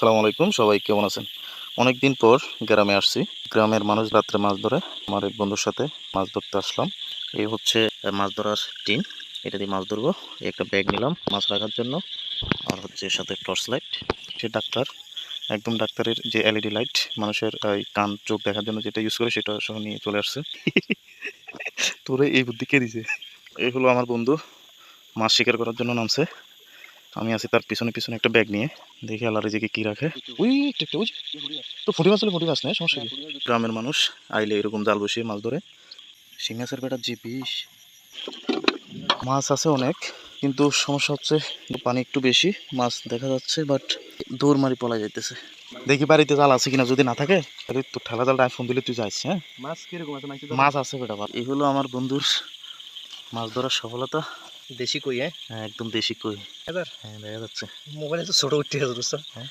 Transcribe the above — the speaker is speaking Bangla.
আসসালামু আলাইকুম, সবাই কেমন আছেন? অনেকদিন পর গ্রামে আসছি। গ্রামের মানুষ রাত্রে মাছ ধরে। আমার এক বন্ধুর সাথে মাছ ধরতে আসলাম। এই হচ্ছে মাছ ধরার টিন। এটা দিয়ে মাছ ধরবো। এই একটা ব্যাগ নিলাম মাছ রাখার জন্য। আর হচ্ছে সাথে টর্চ লাইট। সে ডাক্তার, একদম ডাক্তারের যে এলইডি লাইট মানুষের এই কান চোখ দেখার জন্য যেটা ইউজ করে সেটা সহ নিয়ে চলে আসছে। তোরে এই বুদ্ধি কে দিছে? এই হলো আমার বন্ধু, মাছ শিকার করার জন্য নামছে। আমি আছি তার পিছনে পিছনে একটা ব্যাগ নিয়ে। দেখি আল্লাহ রেজেকে কি রাখে। ওই একটা ওই তো ফুটি মাছ হলে ফুটি মাছ নেই, সমস্যা কি? গ্রামের মানুষ আইলে এরকম জাল বসিয়ে মাছ ধরে। শিঙাচের বেটার যে বিষ, মাছ আছে অনেক, কিন্তু সমস্যা হচ্ছে পানি একটু বেশি, মাছ দেখা যাচ্ছে বাট দৌড় মারি পলা যাইতেছে। দেখি বাড়িতে জাল আছে কিনা, যদি না থাকে তাহলে তো ঠেলা জালটা ফোন দিলে তুই যাইস। হ্যাঁ, মাছ কিরকম আছে? মাছ আছে বেটা। এই হলো আমার বন্ধুর মাছ ধরার সফলতা। দেশি কই? হ্যাঁ, একদম দেশি কই। হ্যাঁ, দেখা যাচ্ছে। মোবাইলে তো ছোট উঠতে আছে। হ্যাঁ।